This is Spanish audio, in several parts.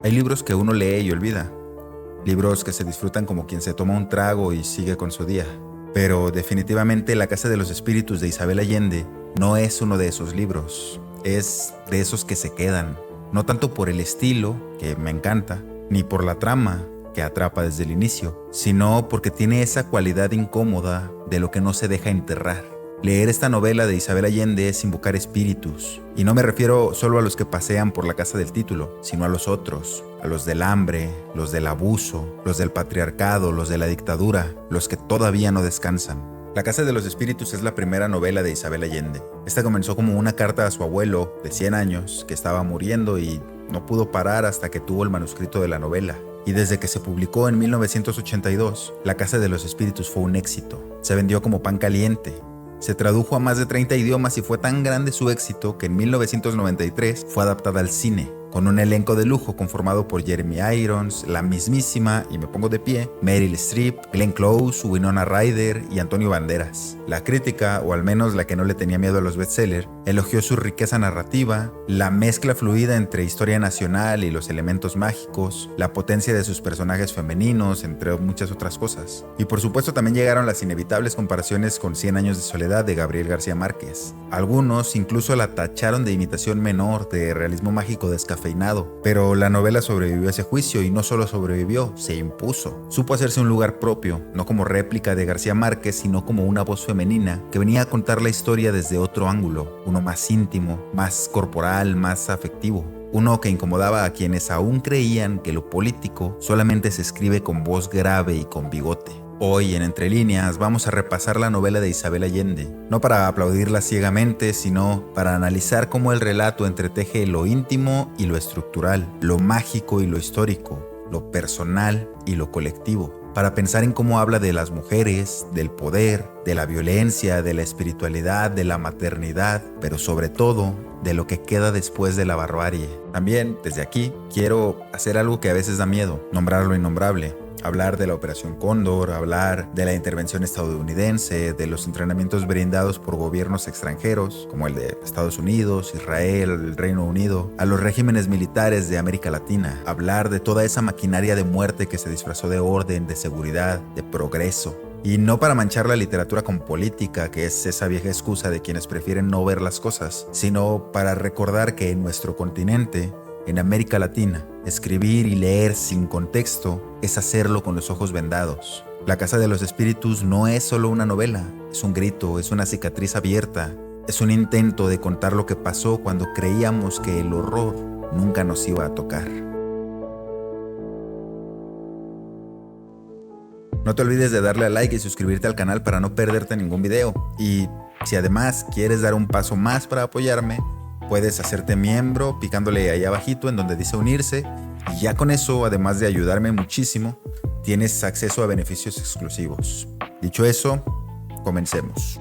Hay libros que uno lee y olvida, libros que se disfrutan como quien se toma un trago y sigue con su día. Pero definitivamente La Casa de los Espíritus de Isabel Allende no es uno de esos libros, es de esos que se quedan, no tanto por el estilo, que me encanta, ni por la trama, que atrapa desde el inicio, sino porque tiene esa cualidad incómoda de lo que no se deja enterrar. Leer esta novela de Isabel Allende es invocar espíritus, y no me refiero solo a los que pasean por la casa del título, sino a los otros, a los del hambre, los del abuso, los del patriarcado, los de la dictadura, los que todavía no descansan. La Casa de los Espíritus es la primera novela de Isabel Allende. Esta comenzó como una carta a su abuelo de 100 años, que estaba muriendo y no pudo parar hasta que tuvo el manuscrito de la novela. Y desde que se publicó en 1982, La Casa de los Espíritus fue un éxito. Se vendió como pan caliente. Se tradujo a más de 30 idiomas y fue tan grande su éxito que en 1993 fue adaptada al cine, con un elenco de lujo conformado por Jeremy Irons, la mismísima, y me pongo de pie, Meryl Streep, Glenn Close, Winona Ryder y Antonio Banderas. La crítica, o al menos la que no le tenía miedo a los bestsellers, elogió su riqueza narrativa, la mezcla fluida entre historia nacional y los elementos mágicos, la potencia de sus personajes femeninos, entre muchas otras cosas. Y por supuesto también llegaron las inevitables comparaciones con 100 años de soledad de Gabriel García Márquez. Algunos incluso la tacharon de imitación menor, de realismo mágico descafeinado, pero la novela sobrevivió a ese juicio y no solo sobrevivió, se impuso. Supo hacerse un lugar propio, no como réplica de García Márquez, sino como una voz femenina que venía a contar la historia desde otro ángulo, uno más íntimo, más corporal, más afectivo. Uno que incomodaba a quienes aún creían que lo político solamente se escribe con voz grave y con bigote. Hoy en Entre Líneas vamos a repasar la novela de Isabel Allende, no para aplaudirla ciegamente, sino para analizar cómo el relato entreteje lo íntimo y lo estructural, lo mágico y lo histórico, lo personal y lo colectivo, para pensar en cómo habla de las mujeres, del poder, de la violencia, de la espiritualidad, de la maternidad, pero sobre todo de lo que queda después de la barbarie. También, desde aquí, quiero hacer algo que a veces da miedo, nombrar lo innombrable. Hablar de la Operación Cóndor, hablar de la intervención estadounidense, de los entrenamientos brindados por gobiernos extranjeros, como el de Estados Unidos, Israel, el Reino Unido, a los regímenes militares de América Latina. Hablar de toda esa maquinaria de muerte que se disfrazó de orden, de seguridad, de progreso. Y no para manchar la literatura con política, que es esa vieja excusa de quienes prefieren no ver las cosas, sino para recordar que en nuestro continente, en América Latina, escribir y leer sin contexto es hacerlo con los ojos vendados. La Casa de los Espíritus no es solo una novela, es un grito, es una cicatriz abierta, es un intento de contar lo que pasó cuando creíamos que el horror nunca nos iba a tocar. No te olvides de darle a like y suscribirte al canal para no perderte ningún video. Y si además quieres dar un paso más para apoyarme, puedes hacerte miembro picándole ahí abajito en donde dice unirse, y ya con eso, además de ayudarme muchísimo, tienes acceso a beneficios exclusivos. Dicho eso, comencemos.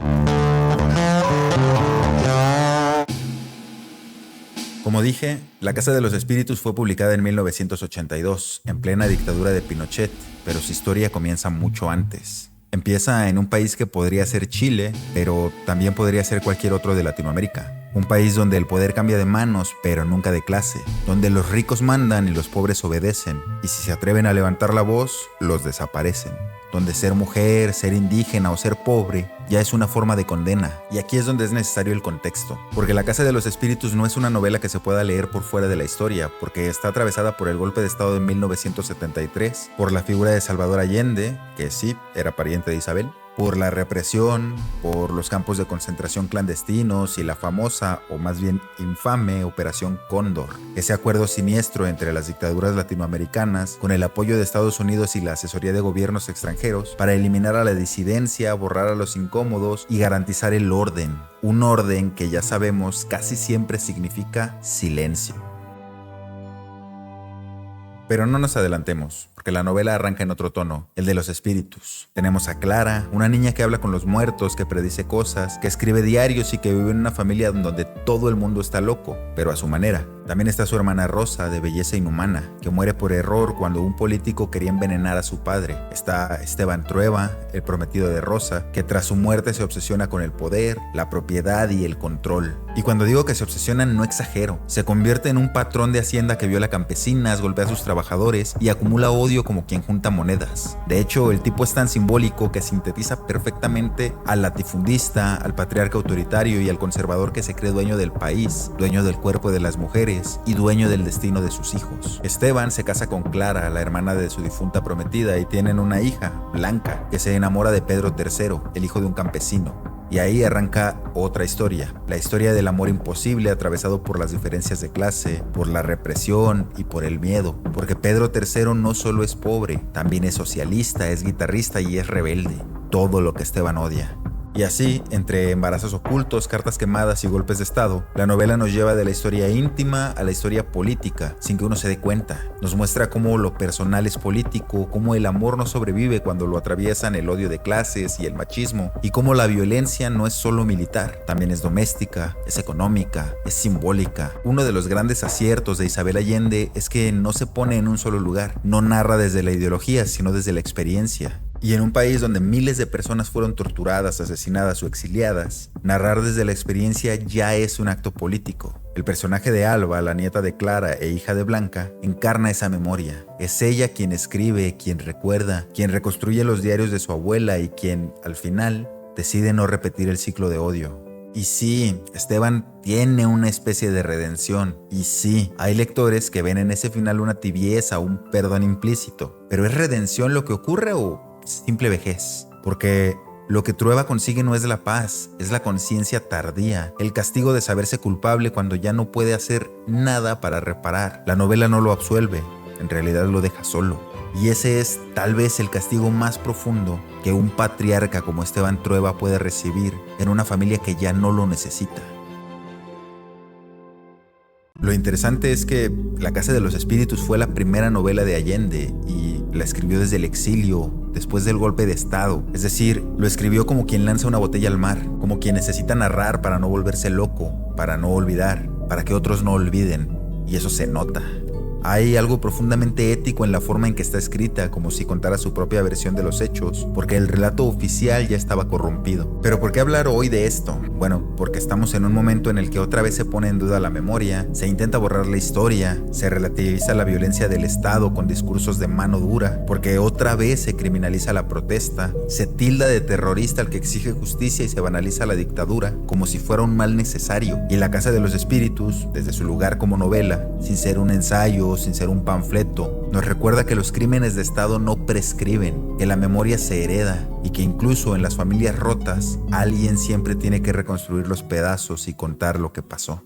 Como dije, La Casa de los Espíritus fue publicada en 1982, en plena dictadura de Pinochet, pero su historia comienza mucho antes. Empieza en un país que podría ser Chile, pero también podría ser cualquier otro de Latinoamérica. Un país donde el poder cambia de manos, pero nunca de clase. Donde los ricos mandan y los pobres obedecen. Y si se atreven a levantar la voz, los desaparecen. Donde ser mujer, ser indígena o ser pobre ya es una forma de condena. Y aquí es donde es necesario el contexto. Porque La Casa de los Espíritus no es una novela que se pueda leer por fuera de la historia, porque está atravesada por el golpe de estado de 1973, por la figura de Salvador Allende, que sí, era pariente de Isabel, por la represión, por los campos de concentración clandestinos y la famosa, o más bien infame, Operación Cóndor. Ese acuerdo siniestro entre las dictaduras latinoamericanas, con el apoyo de Estados Unidos y la asesoría de gobiernos extranjeros, para eliminar a la disidencia, borrar a los incómodos y garantizar el orden. Un orden que ya sabemos casi siempre significa silencio. Pero no nos adelantemos, porque la novela arranca en otro tono, el de los espíritus. Tenemos a Clara, una niña que habla con los muertos, que predice cosas, que escribe diarios y que vive en una familia donde todo el mundo está loco, pero a su manera. También está su hermana Rosa, de belleza inhumana, que muere por error cuando un político quería envenenar a su padre. Está Esteban Trueba, el prometido de Rosa, que tras su muerte se obsesiona con el poder, la propiedad y el control. Y cuando digo que se obsesionan, no exagero. Se convierte en un patrón de hacienda que viola campesinas, golpea a sus trabajadores y acumula odio como quien junta monedas. De hecho, el tipo es tan simbólico que sintetiza perfectamente al latifundista, al patriarca autoritario y al conservador que se cree dueño del país, dueño del cuerpo de las mujeres y dueño del destino de sus hijos. Esteban se casa con Clara, la hermana de su difunta prometida, y tienen una hija, Blanca, que se enamora de Pedro III, el hijo de un campesino. Y ahí arranca otra historia, la historia del amor imposible atravesado por las diferencias de clase, por la represión y por el miedo, porque Pedro III no solo es pobre, también es socialista, es guitarrista y es rebelde, todo lo que Esteban odia. Y así, entre embarazos ocultos, cartas quemadas y golpes de estado, la novela nos lleva de la historia íntima a la historia política, sin que uno se dé cuenta. Nos muestra cómo lo personal es político, cómo el amor no sobrevive cuando lo atraviesan el odio de clases y el machismo, y cómo la violencia no es solo militar, también es doméstica, es económica, es simbólica. Uno de los grandes aciertos de Isabel Allende es que no se pone en un solo lugar, no narra desde la ideología, sino desde la experiencia. Y en un país donde miles de personas fueron torturadas, asesinadas o exiliadas, narrar desde la experiencia ya es un acto político. El personaje de Alba, la nieta de Clara e hija de Blanca, encarna esa memoria. Es ella quien escribe, quien recuerda, quien reconstruye los diarios de su abuela y quien, al final, decide no repetir el ciclo de odio. Y sí, Esteban tiene una especie de redención. Y sí, hay lectores que ven en ese final una tibieza, un perdón implícito. ¿Pero es redención lo que ocurre o simple vejez? Porque lo que Trueba consigue no es la paz, es la conciencia tardía, el castigo de saberse culpable cuando ya no puede hacer nada para reparar. La novela no lo absuelve, en realidad lo deja solo. Y ese es tal vez el castigo más profundo que un patriarca como Esteban Trueba puede recibir en una familia que ya no lo necesita. Lo interesante es que La Casa de los Espíritus fue la primera novela de Allende y la escribió desde el exilio, después del golpe de estado. Es decir, lo escribió como quien lanza una botella al mar, como quien necesita narrar para no volverse loco, para no olvidar, para que otros no olviden. Y eso se nota. Hay algo profundamente ético en la forma en que está escrita, como si contara su propia versión de los hechos, porque el relato oficial ya estaba corrompido. ¿Pero por qué hablar hoy de esto? Bueno, porque estamos en un momento en el que otra vez se pone en duda la memoria, se intenta borrar la historia, se relativiza la violencia del Estado con discursos de mano dura, porque otra vez se criminaliza la protesta, se tilda de terrorista al que exige justicia y se banaliza la dictadura, como si fuera un mal necesario. Y La Casa de los Espíritus, desde su lugar como novela, sin ser un ensayo, sin ser un panfleto, nos recuerda que los crímenes de Estado no prescriben, que la memoria se hereda y que incluso en las familias rotas, alguien siempre tiene que reconstruir los pedazos y contar lo que pasó.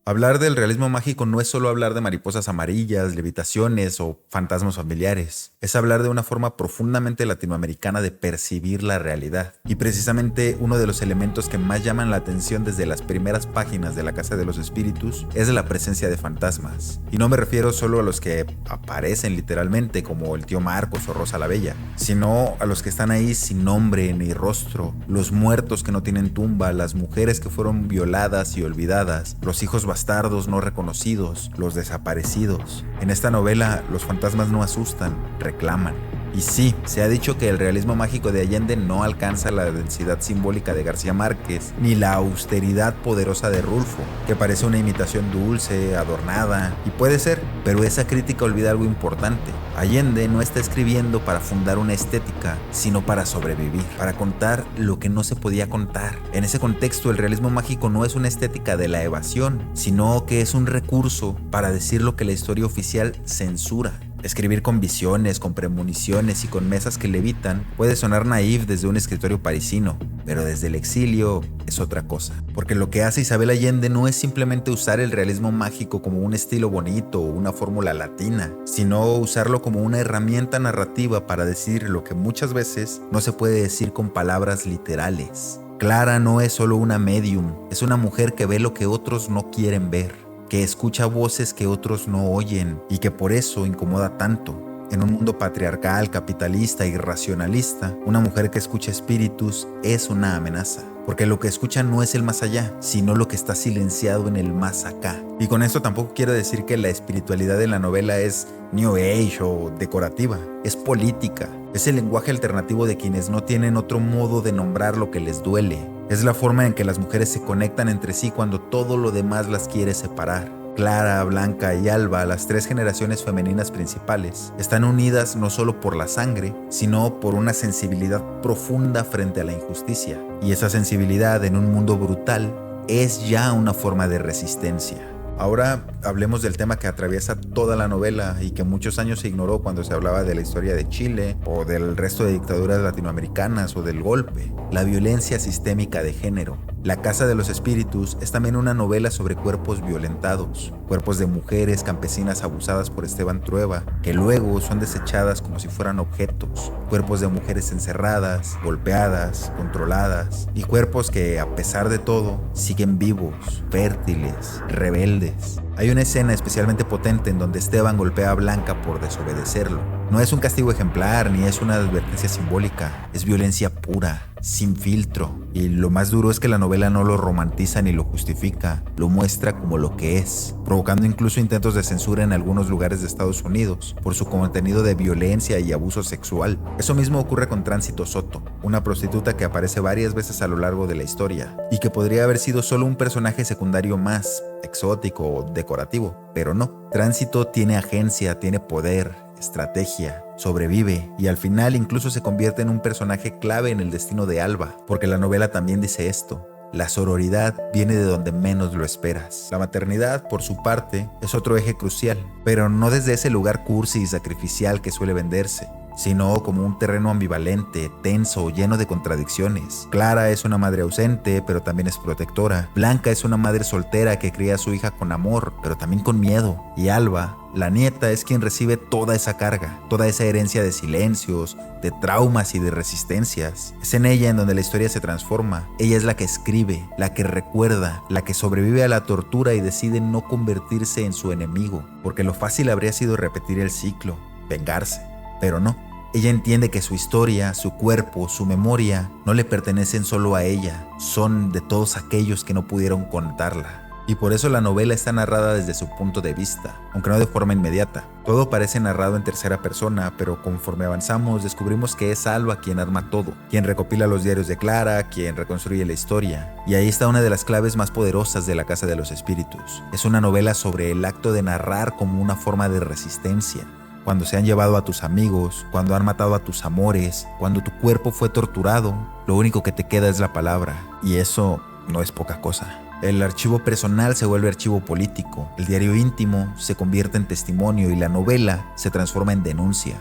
Hablar del realismo mágico no es solo hablar de mariposas amarillas, levitaciones o fantasmas familiares. Es hablar de una forma profundamente latinoamericana de percibir la realidad. Y precisamente uno de los elementos que más llaman la atención desde las primeras páginas de La Casa de los Espíritus es la presencia de fantasmas. Y no me refiero solo a los que aparecen literalmente, como el tío Marcos o Rosa la Bella, sino a los que están ahí sin nombre ni rostro, los muertos que no tienen tumba, las mujeres que fueron violadas y olvidadas, los hijos bastardos no reconocidos, los desaparecidos. En esta novela, los fantasmas no asustan, reclaman. Y sí, se ha dicho que el realismo mágico de Allende no alcanza la densidad simbólica de García Márquez, ni la austeridad poderosa de Rulfo, que parece una imitación dulce, adornada, y puede ser, pero esa crítica olvida algo importante. Allende no está escribiendo para fundar una estética, sino para sobrevivir, para contar lo que no se podía contar. En ese contexto, el realismo mágico no es una estética de la evasión, sino que es un recurso para decir lo que la historia oficial censura. Escribir con visiones, con premoniciones y con mesas que levitan puede sonar naif desde un escritorio parisino, pero desde el exilio es otra cosa. Porque lo que hace Isabel Allende no es simplemente usar el realismo mágico como un estilo bonito o una fórmula latina, sino usarlo como una herramienta narrativa para decir lo que muchas veces no se puede decir con palabras literales. Clara no es solo una medium, es una mujer que ve lo que otros no quieren ver, que escucha voces que otros no oyen y que por eso incomoda tanto. En un mundo patriarcal, capitalista y racionalista, una mujer que escucha espíritus es una amenaza, porque lo que escucha no es el más allá, sino lo que está silenciado en el más acá. Y con esto tampoco quiero decir que la espiritualidad de la novela es New Age o decorativa, es política, es el lenguaje alternativo de quienes no tienen otro modo de nombrar lo que les duele. Es la forma en que las mujeres se conectan entre sí cuando todo lo demás las quiere separar. Clara, Blanca y Alba, las tres generaciones femeninas principales, están unidas no solo por la sangre, sino por una sensibilidad profunda frente a la injusticia. Y esa sensibilidad en un mundo brutal es ya una forma de resistencia. Ahora hablemos del tema que atraviesa toda la novela y que muchos años se ignoró cuando se hablaba de la historia de Chile o del resto de dictaduras latinoamericanas o del golpe: la violencia sistémica de género. La Casa de los Espíritus es también una novela sobre cuerpos violentados, cuerpos de mujeres campesinas abusadas por Esteban Trueba, que luego son desechadas como si fueran objetos, cuerpos de mujeres encerradas, golpeadas, controladas, y cuerpos que, a pesar de todo, siguen vivos, fértiles, rebeldes. Hay una escena especialmente potente en donde Esteban golpea a Blanca por desobedecerlo. No es un castigo ejemplar ni es una advertencia simbólica, es violencia pura, sin filtro. Y lo más duro es que la novela no lo romantiza ni lo justifica, lo muestra como lo que es, provocando incluso intentos de censura en algunos lugares de Estados Unidos por su contenido de violencia y abuso sexual. Eso mismo ocurre con Tránsito Soto, una prostituta que aparece varias veces a lo largo de la historia y que podría haber sido solo un personaje secundario más, exótico o decorativo, pero no. Tránsito tiene agencia, tiene poder, estrategia, sobrevive y al final incluso se convierte en un personaje clave en el destino de Alba, porque la novela también dice esto: la sororidad viene de donde menos lo esperas. La maternidad, por su parte, es otro eje crucial, pero no desde ese lugar cursi y sacrificial que suele venderse, sino como un terreno ambivalente, tenso, lleno de contradicciones. Clara es una madre ausente, pero también es protectora. Blanca es una madre soltera que cría a su hija con amor, pero también con miedo. Y Alba, la nieta, es quien recibe toda esa carga, toda esa herencia de silencios, de traumas y de resistencias. Es en ella en donde la historia se transforma. Ella es la que escribe, la que recuerda, la que sobrevive a la tortura y decide no convertirse en su enemigo, porque lo fácil habría sido repetir el ciclo, vengarse. Pero no, ella entiende que su historia, su cuerpo, su memoria no le pertenecen solo a ella, son de todos aquellos que no pudieron contarla. Y por eso la novela está narrada desde su punto de vista, aunque no de forma inmediata. Todo parece narrado en tercera persona, pero conforme avanzamos descubrimos que es Alba quien arma todo, quien recopila los diarios de Clara, quien reconstruye la historia. Y ahí está una de las claves más poderosas de La Casa de los Espíritus. Es una novela sobre el acto de narrar como una forma de resistencia. Cuando se han llevado a tus amigos, cuando han matado a tus amores, cuando tu cuerpo fue torturado, lo único que te queda es la palabra. Y eso no es poca cosa. El archivo personal se vuelve archivo político, el diario íntimo se convierte en testimonio y la novela se transforma en denuncia.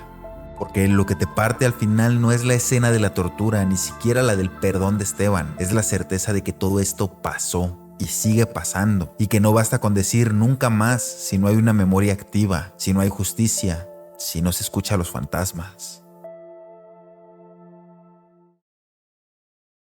Porque lo que te parte al final no es la escena de la tortura, ni siquiera la del perdón de Esteban, es la certeza de que todo esto pasó y sigue pasando, y que no basta con decir nunca más si no hay una memoria activa, si no hay justicia, si no se escucha a los fantasmas.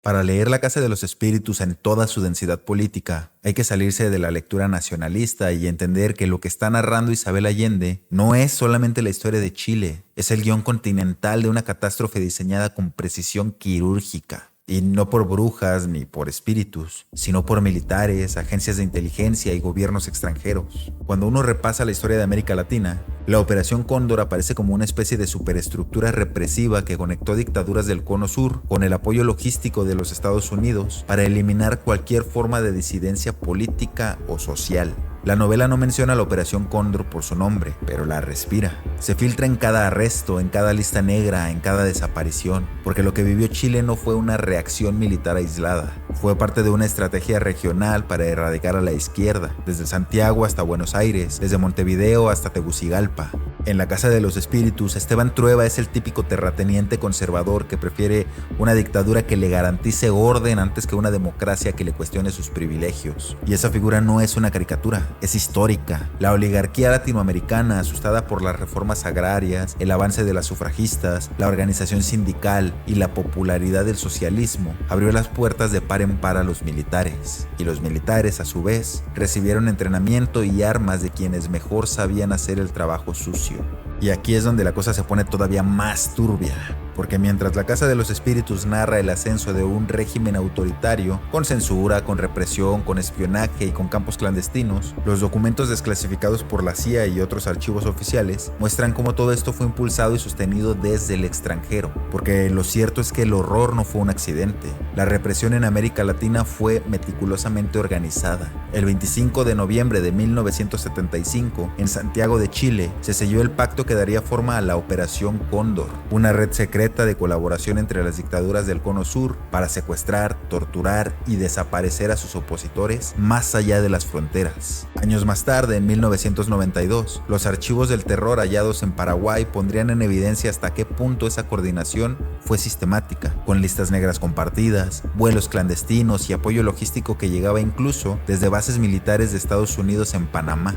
Para leer La Casa de los Espíritus en toda su densidad política, hay que salirse de la lectura nacionalista y entender que lo que está narrando Isabel Allende no es solamente la historia de Chile, es el guión continental de una catástrofe diseñada con precisión quirúrgica. Y no por brujas ni por espíritus, sino por militares, agencias de inteligencia y gobiernos extranjeros. Cuando uno repasa la historia de América Latina, la Operación Cóndor aparece como una especie de superestructura represiva que conectó dictaduras del Cono Sur con el apoyo logístico de los Estados Unidos para eliminar cualquier forma de disidencia política o social. La novela no menciona la Operación Cóndor por su nombre, pero la respira. Se filtra en cada arresto, en cada lista negra, en cada desaparición, porque lo que vivió Chile no fue una reacción militar aislada, fue parte de una estrategia regional para erradicar a la izquierda, desde Santiago hasta Buenos Aires, desde Montevideo hasta Tegucigalpa. En La Casa de los Espíritus, Esteban Trueba es el típico terrateniente conservador que prefiere una dictadura que le garantice orden antes que una democracia que le cuestione sus privilegios. Y esa figura no es una caricatura, es histórica. La oligarquía latinoamericana, asustada por las reformas agrarias, el avance de las sufragistas, la organización sindical y la popularidad del socialismo, abrió las puertas de par en par a los militares. Y los militares, a su vez, recibieron entrenamiento y armas de quienes mejor sabían hacer el trabajo sucio. Y aquí es donde la cosa se pone todavía más turbia, porque mientras la Casa de los Espíritus narra el ascenso de un régimen autoritario, con censura, con represión, con espionaje y con campos clandestinos, los documentos desclasificados por la CIA y otros archivos oficiales muestran cómo todo esto fue impulsado y sostenido desde el extranjero, porque lo cierto es que el horror no fue un accidente. La represión en América Latina fue meticulosamente organizada. El 25 de noviembre de 1975, en Santiago de Chile, se selló el pacto que daría forma a la Operación Cóndor, una red secreta de colaboración entre las dictaduras del Cono Sur para secuestrar, torturar y desaparecer a sus opositores más allá de las fronteras. Años más tarde, en 1992, los archivos del terror hallados en Paraguay pondrían en evidencia hasta qué punto esa coordinación fue sistemática, con listas negras compartidas, vuelos clandestinos y apoyo logístico que llegaba incluso desde bases militares de Estados Unidos en Panamá.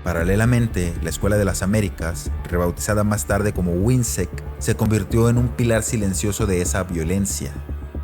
Paralelamente, la Escuela de las Américas, rebautizada más tarde como WINSEC, se convirtió en un pilar silencioso de esa violencia.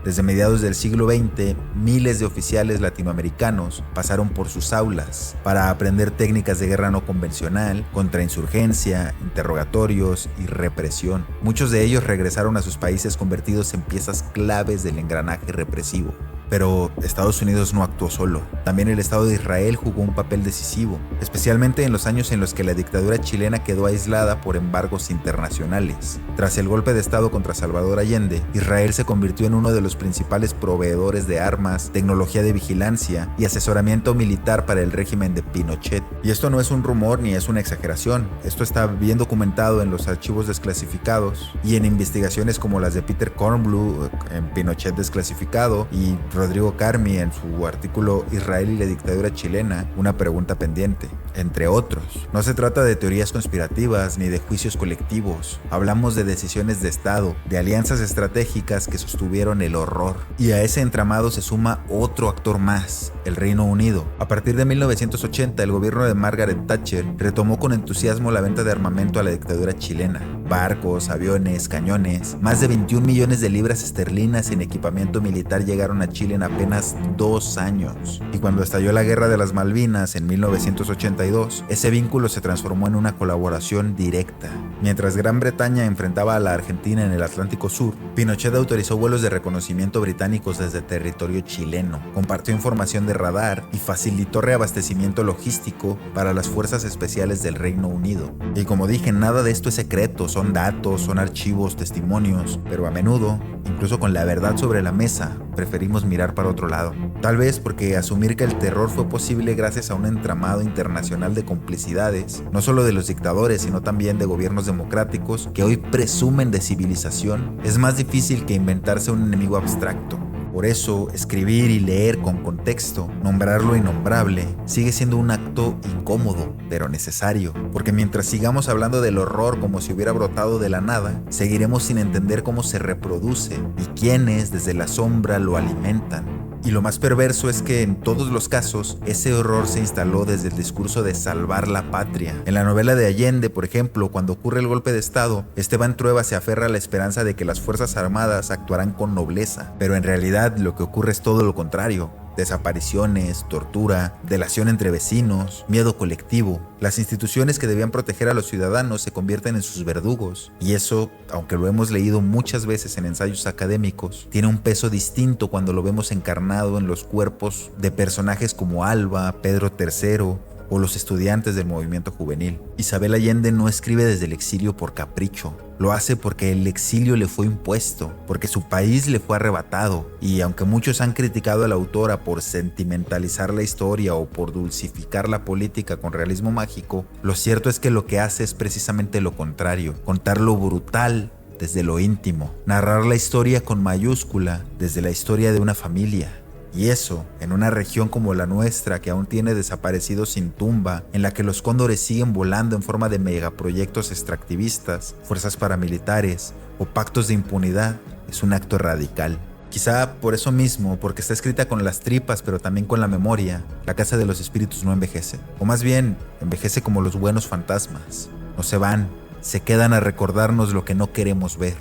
Desde mediados del siglo XX, miles de oficiales latinoamericanos pasaron por sus aulas para aprender técnicas de guerra no convencional, contrainsurgencia, interrogatorios y represión. Muchos de ellos regresaron a sus países convertidos en piezas claves del engranaje represivo. Pero Estados Unidos no actuó solo. También el Estado de Israel jugó un papel decisivo, especialmente en los años en los que la dictadura chilena quedó aislada por embargos internacionales. Tras el golpe de Estado contra Salvador Allende, Israel se convirtió en uno de los principales proveedores de armas, tecnología de vigilancia y asesoramiento militar para el régimen de Pinochet. Y esto no es un rumor ni es una exageración. Esto está bien documentado en los archivos desclasificados y en investigaciones como las de Peter Kornbluh en Pinochet desclasificado y Rodrigo Carmi en su artículo Israel y la dictadura chilena, una pregunta pendiente, entre otros. No se trata de teorías conspirativas ni de juicios colectivos. Hablamos de decisiones de Estado, de alianzas estratégicas que sostuvieron el horror. Y a ese entramado se suma otro actor más, el Reino Unido. A partir de 1980, el gobierno de Margaret Thatcher retomó con entusiasmo la venta de armamento a la dictadura chilena. Barcos, aviones, cañones, más de 21 millones de libras esterlinas en equipamiento militar llegaron a Chile en apenas 2 años. Y cuando estalló la Guerra de las Malvinas en 1982, ese vínculo se transformó en una colaboración directa. Mientras Gran Bretaña enfrentaba a la Argentina en el Atlántico Sur, Pinochet autorizó vuelos de reconocimiento británicos desde territorio chileno, compartió información de radar y facilitó reabastecimiento logístico para las fuerzas especiales del Reino Unido. Y como dije, nada de esto es secreto, son datos, son archivos, testimonios, pero a menudo, incluso con la verdad sobre la mesa, preferimos mirar para otro lado. Tal vez porque asumir que el terror fue posible gracias a un entramado internacional de complicidades, no solo de los dictadores, sino también de gobiernos democráticos que hoy presumen de civilización, es más difícil que inventarse un enemigo abstracto. Por eso, escribir y leer con contexto, nombrar lo innombrable, sigue siendo un acto incómodo, pero necesario, porque mientras sigamos hablando del horror como si hubiera brotado de la nada, seguiremos sin entender cómo se reproduce y quiénes desde la sombra lo alimentan. Y lo más perverso es que en todos los casos, ese horror se instaló desde el discurso de salvar la patria. En la novela de Allende, por ejemplo, cuando ocurre el golpe de Estado, Esteban Trueba se aferra a la esperanza de que las Fuerzas Armadas actuarán con nobleza, pero en realidad lo que ocurre es todo lo contrario. Desapariciones, tortura, delación entre vecinos, miedo colectivo. Las instituciones que debían proteger a los ciudadanos se convierten en sus verdugos. Y eso, aunque lo hemos leído muchas veces en ensayos académicos, tiene un peso distinto cuando lo vemos encarnado en los cuerpos de personajes como Alba, Pedro III o los estudiantes del movimiento juvenil. Isabel Allende no escribe desde el exilio por capricho. Lo hace porque el exilio le fue impuesto, porque su país le fue arrebatado. Y aunque muchos han criticado a la autora por sentimentalizar la historia o por dulcificar la política con realismo mágico, lo cierto es que lo que hace es precisamente lo contrario: contar lo brutal desde lo íntimo, narrar la historia con mayúscula desde la historia de una familia. Y eso, en una región como la nuestra, que aún tiene desaparecidos sin tumba, en la que los cóndores siguen volando en forma de megaproyectos extractivistas, fuerzas paramilitares o pactos de impunidad, es un acto radical. Quizá por eso mismo, porque está escrita con las tripas pero también con la memoria, la Casa de los Espíritus no envejece. O más bien, envejece como los buenos fantasmas. No se van, se quedan a recordarnos lo que no queremos ver.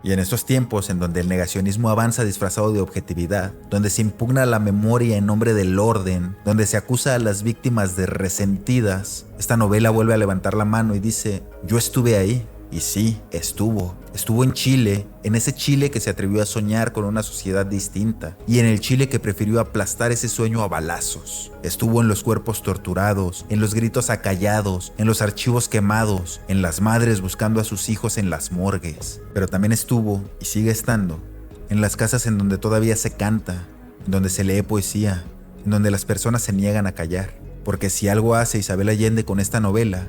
Y en estos tiempos en donde el negacionismo avanza disfrazado de objetividad, donde se impugna la memoria en nombre del orden, donde se acusa a las víctimas de resentidas, esta novela vuelve a levantar la mano y dice: yo estuve ahí. Y sí, estuvo en Chile, en ese Chile que se atrevió a soñar con una sociedad distinta, y en el Chile que prefirió aplastar ese sueño a balazos. Estuvo en los cuerpos torturados, en los gritos acallados, en los archivos quemados, en las madres buscando a sus hijos en las morgues. Pero también estuvo, y sigue estando, en las casas en donde todavía se canta, en donde se lee poesía, en donde las personas se niegan a callar. Porque si algo hace Isabel Allende con esta novela,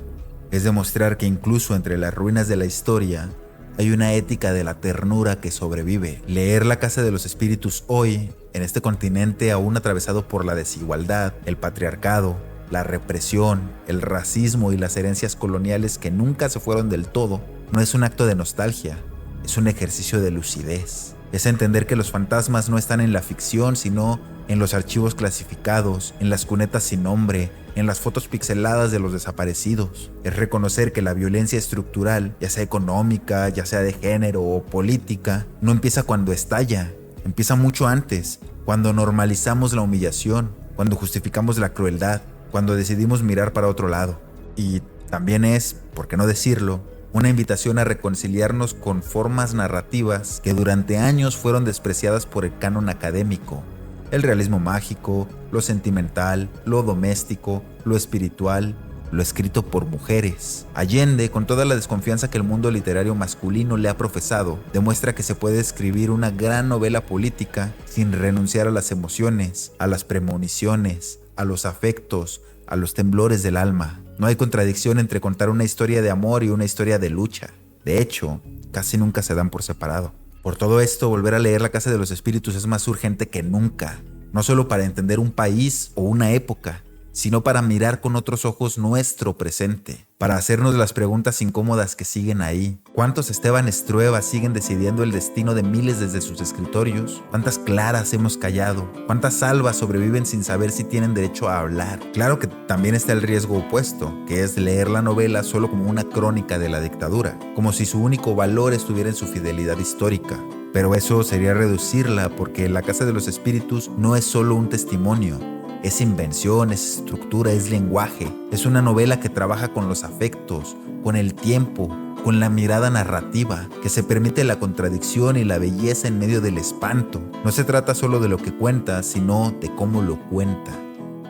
es demostrar que incluso entre las ruinas de la historia hay una ética de la ternura que sobrevive. Leer La Casa de los Espíritus hoy, en este continente aún atravesado por la desigualdad, el patriarcado, la represión, el racismo y las herencias coloniales que nunca se fueron del todo, no es un acto de nostalgia, es un ejercicio de lucidez. Es entender que los fantasmas no están en la ficción, sino en los archivos clasificados, en las cunetas sin nombre, en las fotos pixeladas de los desaparecidos. Es reconocer que la violencia estructural, ya sea económica, ya sea de género o política, no empieza cuando estalla, empieza mucho antes, cuando normalizamos la humillación, cuando justificamos la crueldad, cuando decidimos mirar para otro lado. Y también es, por qué no decirlo, una invitación a reconciliarnos con formas narrativas que durante años fueron despreciadas por el canon académico. El realismo mágico, lo sentimental, lo doméstico, lo espiritual, lo escrito por mujeres. Allende, con toda la desconfianza que el mundo literario masculino le ha profesado, demuestra que se puede escribir una gran novela política sin renunciar a las emociones, a las premoniciones, a los afectos, a los temblores del alma. No hay contradicción entre contar una historia de amor y una historia de lucha. De hecho, casi nunca se dan por separado. Por todo esto, volver a leer La Casa de los Espíritus es más urgente que nunca, no solo para entender un país o una época, sino para mirar con otros ojos nuestro presente, para hacernos las preguntas incómodas que siguen ahí. ¿Cuántos Esteban Estrueva siguen decidiendo el destino de miles desde sus escritorios? ¿Cuántas Claras hemos callado? ¿Cuántas Albas sobreviven sin saber si tienen derecho a hablar? Claro que también está el riesgo opuesto, que es leer la novela solo como una crónica de la dictadura, como si su único valor estuviera en su fidelidad histórica. Pero eso sería reducirla, porque La Casa de los Espíritus no es solo un testimonio. Es invención, es estructura, es lenguaje. Es una novela que trabaja con los afectos, con el tiempo, con la mirada narrativa, que se permite la contradicción y la belleza en medio del espanto. No se trata solo de lo que cuenta, sino de cómo lo cuenta.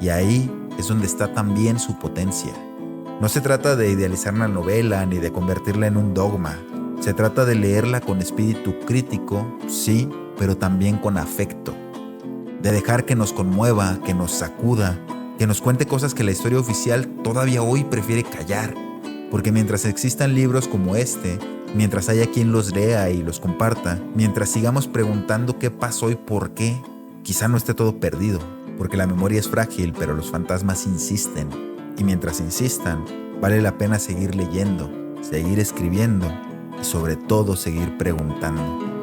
Y ahí es donde está también su potencia. No se trata de idealizar la novela ni de convertirla en un dogma. Se trata de leerla con espíritu crítico, sí, pero también con afecto. De dejar que nos conmueva, que nos sacuda, que nos cuente cosas que la historia oficial todavía hoy prefiere callar. Porque mientras existan libros como este, mientras haya quien los lea y los comparta, mientras sigamos preguntando qué pasó y por qué, quizá no esté todo perdido. Porque la memoria es frágil, pero los fantasmas insisten. Y mientras insistan, vale la pena seguir leyendo, seguir escribiendo y sobre todo seguir preguntando.